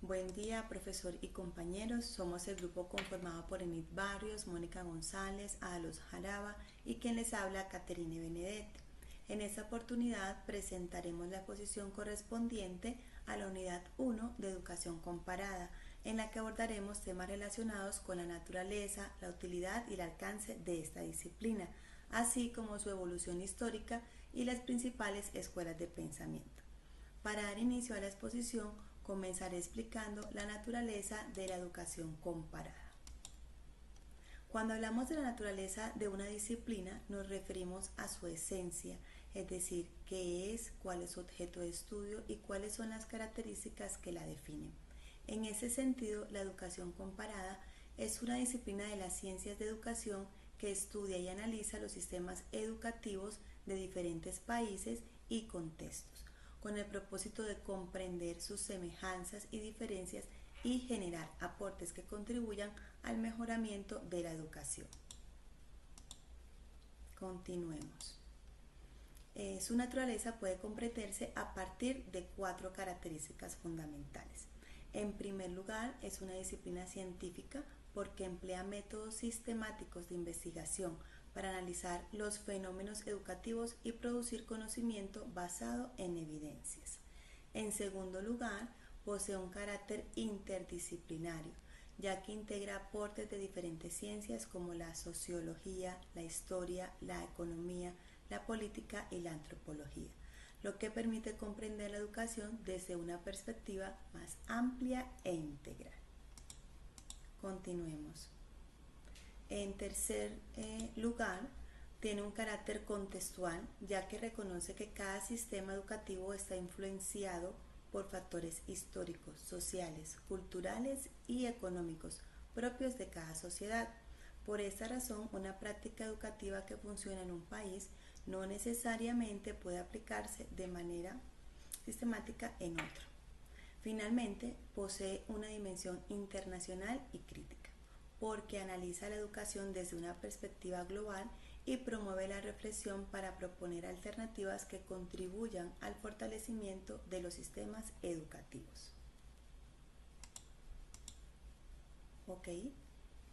Buen día, profesor y compañeros. Somos el grupo conformado por Enid Barrios, Mónica González, Adalos Jaraba y quien les habla, Caterine Benedetti. En esta oportunidad presentaremos la exposición correspondiente a la unidad 1 de Educación Comparada, en la que abordaremos temas relacionados con la naturaleza, la utilidad y el alcance de esta disciplina, así como su evolución histórica y las principales escuelas de pensamiento. Para dar inicio a la exposición, comenzaré explicando la naturaleza de la educación comparada. Cuando hablamos de la naturaleza de una disciplina, nos referimos a su esencia, es decir, qué es, cuál es su objeto de estudio y cuáles son las características que la definen. En ese sentido, la educación comparada es una disciplina de las ciencias de educación que estudia y analiza los sistemas educativos de diferentes países y contextos, con el propósito de comprender sus semejanzas y diferencias y generar aportes que contribuyan al mejoramiento de la educación. Continuemos. Su naturaleza puede comprenderse a partir de 4 características fundamentales. En primer lugar, es una disciplina científica porque emplea métodos sistemáticos de investigación para analizar los fenómenos educativos y producir conocimiento basado en evidencias. En segundo lugar, posee un carácter interdisciplinario, ya que integra aportes de diferentes ciencias como la sociología, la historia, la economía, la política y la antropología, lo que permite comprender la educación desde una perspectiva más amplia e integral. Continuemos. En tercer lugar, tiene un carácter contextual, ya que reconoce que cada sistema educativo está influenciado por factores históricos, sociales, culturales y económicos propios de cada sociedad. Por esta razón, una práctica educativa que funciona en un país no necesariamente puede aplicarse de manera sistemática en otro. Finalmente, posee una dimensión internacional y crítica, porque analiza la educación desde una perspectiva global y promueve la reflexión para proponer alternativas que contribuyan al fortalecimiento de los sistemas educativos. ¿Ok?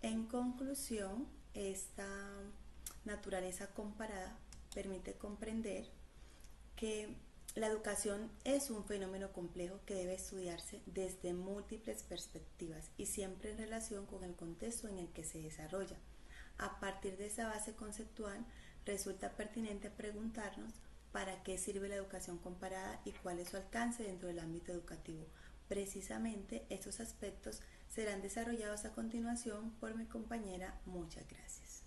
En conclusión, esta naturaleza comparada permite comprender que la educación es un fenómeno complejo que debe estudiarse desde múltiples perspectivas y siempre en relación con el contexto en el que se desarrolla. A partir de esa base conceptual, resulta pertinente preguntarnos para qué sirve la educación comparada y cuál es su alcance dentro del ámbito educativo. Precisamente estos aspectos serán desarrollados a continuación por mi compañera. Muchas gracias.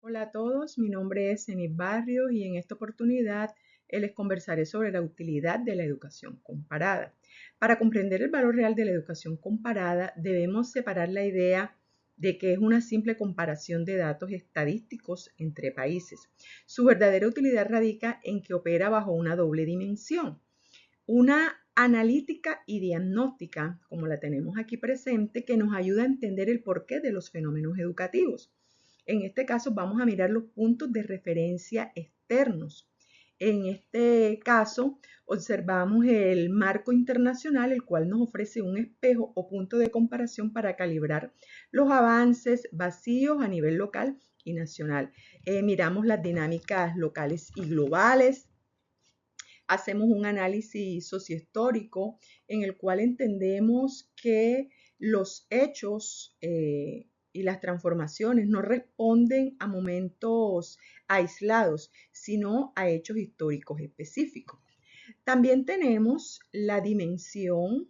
Hola a todos, mi nombre es Enid Barrios y en esta oportunidad les conversaré sobre la utilidad de la educación comparada. Para comprender el valor real de la educación comparada, debemos separar la idea de que es una simple comparación de datos estadísticos entre países. Su verdadera utilidad radica en que opera bajo una doble dimensión. Una analítica y diagnóstica, como la tenemos aquí presente, que nos ayuda a entender el porqué de los fenómenos educativos. En este caso vamos a mirar los puntos de referencia externos. En este caso observamos el marco internacional, el cual nos ofrece un espejo o punto de comparación para calibrar los avances vacíos a nivel local y nacional. Miramos las dinámicas locales y globales. Hacemos un análisis sociohistórico en el cual entendemos que los hechos y las transformaciones no responden a momentos aislados, sino a hechos históricos específicos. También tenemos la dimensión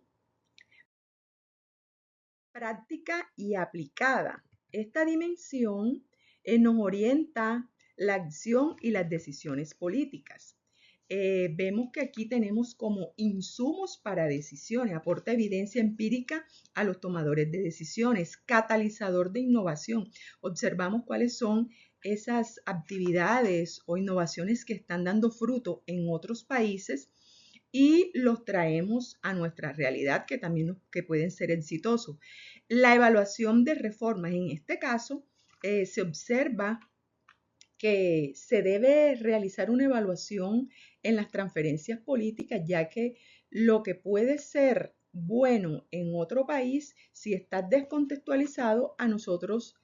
práctica y aplicada. Esta dimensión nos orienta la acción y las decisiones políticas. Vemos que aquí tenemos como insumos para decisiones, aporta evidencia empírica a los tomadores de decisiones, catalizador de innovación. Observamos cuáles son esas actividades o innovaciones que están dando fruto en otros países y los traemos a nuestra realidad que también que pueden ser exitosos. La evaluación de reformas, en este caso, se observa que se debe realizar una evaluación en las transferencias políticas, ya que lo que puede ser bueno en otro país, si está descontextualizado, a nosotros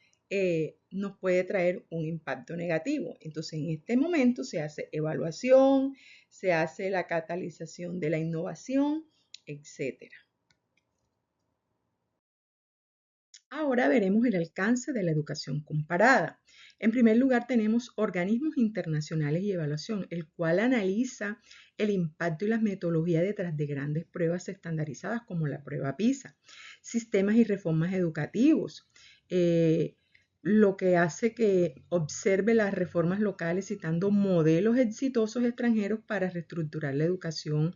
nos puede traer un impacto negativo. Entonces, en este momento se hace evaluación, se hace la catalización de la innovación, etc. Ahora veremos el alcance de la educación comparada. En primer lugar, tenemos organismos internacionales y evaluación, el cual analiza el impacto y las metodologías detrás de grandes pruebas estandarizadas como la prueba PISA, sistemas y reformas educativos, lo que hace que observe las reformas locales citando modelos exitosos extranjeros para reestructurar la educación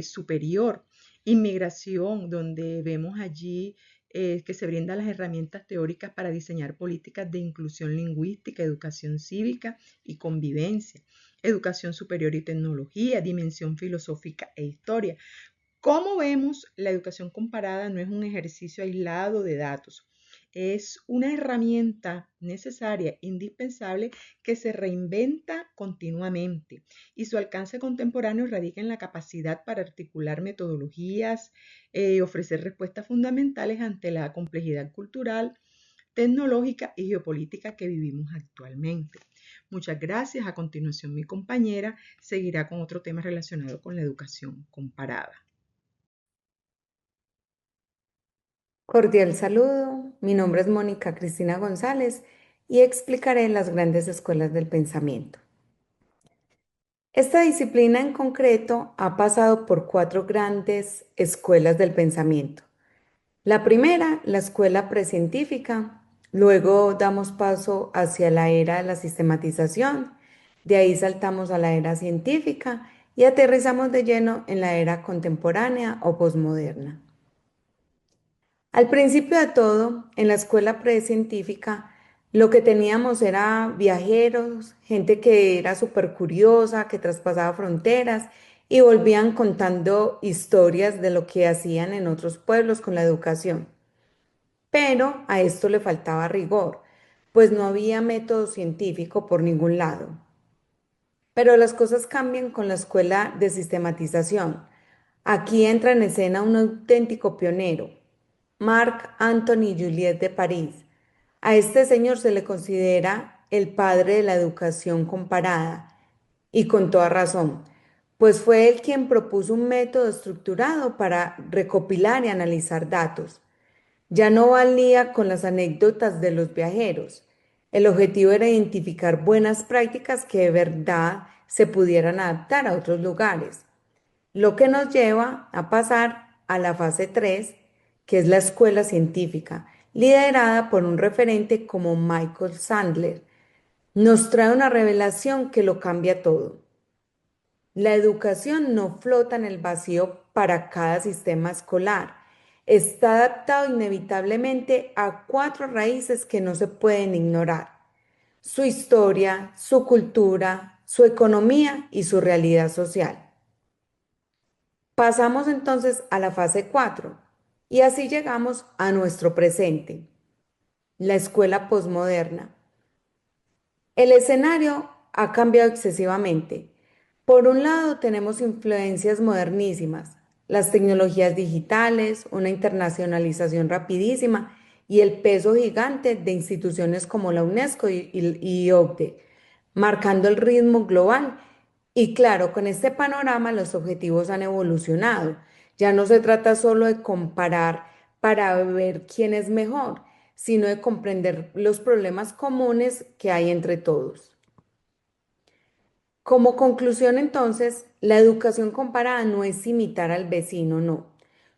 superior. Inmigración, donde vemos allí que se brindan las herramientas teóricas para diseñar políticas de inclusión lingüística, educación cívica y convivencia, educación superior y tecnología, dimensión filosófica e historia. Como vemos, la educación comparada no es un ejercicio aislado de datos, es una herramienta necesaria, indispensable, que se reinventa continuamente y su alcance contemporáneo radica en la capacidad para articular metodologías y ofrecer respuestas fundamentales ante la complejidad cultural, tecnológica y geopolítica que vivimos actualmente. Muchas gracias. A continuación, mi compañera seguirá con otro tema relacionado con la educación comparada. Cordial saludo, mi nombre es Mónica Cristina González y explicaré las grandes escuelas del pensamiento. Esta disciplina en concreto ha pasado por 4 grandes escuelas del pensamiento. La primera, la escuela precientífica, luego damos paso hacia la era de la sistematización, de ahí saltamos a la era científica y aterrizamos de lleno en la era contemporánea o posmoderna. Al principio de todo, en la escuela precientífica, lo que teníamos era viajeros, gente que era súper curiosa, que traspasaba fronteras y volvían contando historias de lo que hacían en otros pueblos con la educación. Pero a esto le faltaba rigor, pues no había método científico por ningún lado. Pero las cosas cambian con la escuela de sistematización. Aquí entra en escena un auténtico pionero, Marc Anthony Juliet de París. A este señor se le considera el padre de la educación comparada, y con toda razón, pues fue él quien propuso un método estructurado para recopilar y analizar datos. Ya no valía con las anécdotas de los viajeros. El objetivo era identificar buenas prácticas que de verdad se pudieran adaptar a otros lugares, lo que nos lleva a pasar a la fase 3, que es la escuela científica, liderada por un referente como Michael Sandler. Nos trae una revelación que lo cambia todo. La educación no flota en el vacío para cada sistema escolar. Está adaptado inevitablemente a 4 raíces que no se pueden ignorar: su historia, su cultura, su economía y su realidad social. Pasamos entonces a la fase 4 y así llegamos a nuestro presente, la escuela posmoderna. El escenario ha cambiado excesivamente. Por un lado tenemos influencias modernísimas, las tecnologías digitales, una internacionalización rapidísima y el peso gigante de instituciones como la UNESCO y OCDE, marcando el ritmo global. Y claro, con este panorama los objetivos han evolucionado. Ya no se trata solo de comparar para ver quién es mejor, sino de comprender los problemas comunes que hay entre todos. Como conclusión, entonces, la educación comparada no es imitar al vecino, no.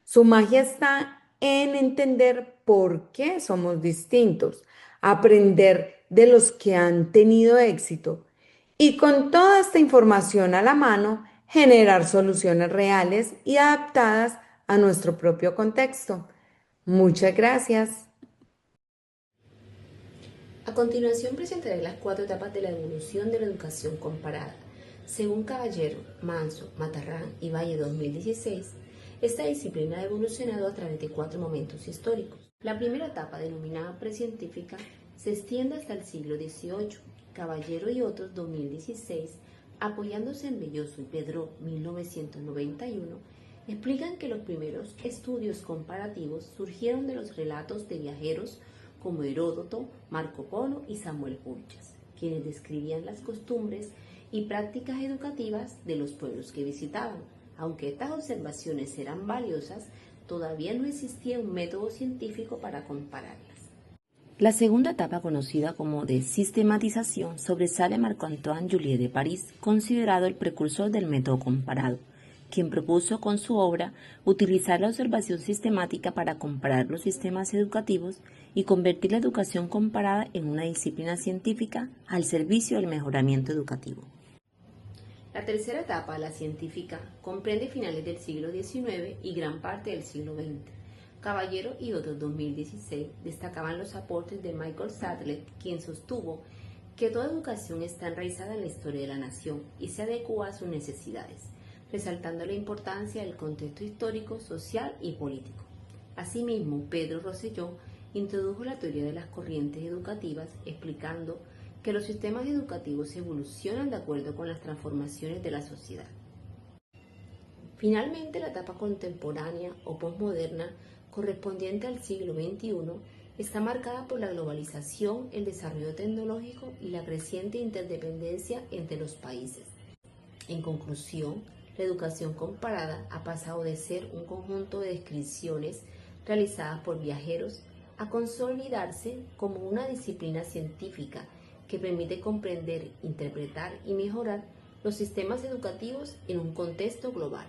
Su magia está en entender por qué somos distintos, aprender de los que han tenido éxito y con toda esta información a la mano, generar soluciones reales y adaptadas a nuestro propio contexto. Muchas gracias. A continuación presentaré las 4 etapas de la evolución de la educación comparada. Según Caballero, Manso, Matarrán y Valle 2016, esta disciplina ha evolucionado a través de 4 momentos históricos. La primera etapa, denominada precientífica, se extiende hasta el siglo XVIII. Caballero y otros 2016, apoyándose en Belloso y Pedro 1991, explican que los primeros estudios comparativos surgieron de los relatos de viajeros como Heródoto, Marco Polo y Samuel Pulchas, quienes describían las costumbres y prácticas educativas de los pueblos que visitaban. Aunque estas observaciones eran valiosas, todavía no existía un método científico para compararlas. La segunda etapa, conocida como de sistematización, sobresale Marc-Antoine Juliet de París, considerado el precursor del método comparado, quien propuso con su obra utilizar la observación sistemática para comparar los sistemas educativos y convertir la educación comparada en una disciplina científica al servicio del mejoramiento educativo. La tercera etapa, la científica, comprende finales del siglo XIX y gran parte del siglo XX. Caballero y otros 2016 destacaban los aportes de Michael Sadler, quien sostuvo que toda educación está enraizada en la historia de la nación y se adecua a sus necesidades, resaltando la importancia del contexto histórico, social y político. Asimismo, Pedro Rosselló introdujo la teoría de las corrientes educativas, explicando que los sistemas educativos evolucionan de acuerdo con las transformaciones de la sociedad. Finalmente, la etapa contemporánea o posmoderna, correspondiente al siglo XXI, está marcada por la globalización, el desarrollo tecnológico y la creciente interdependencia entre los países. En conclusión, la educación comparada ha pasado de ser un conjunto de descripciones realizadas por viajeros a consolidarse como una disciplina científica que permite comprender, interpretar y mejorar los sistemas educativos en un contexto global.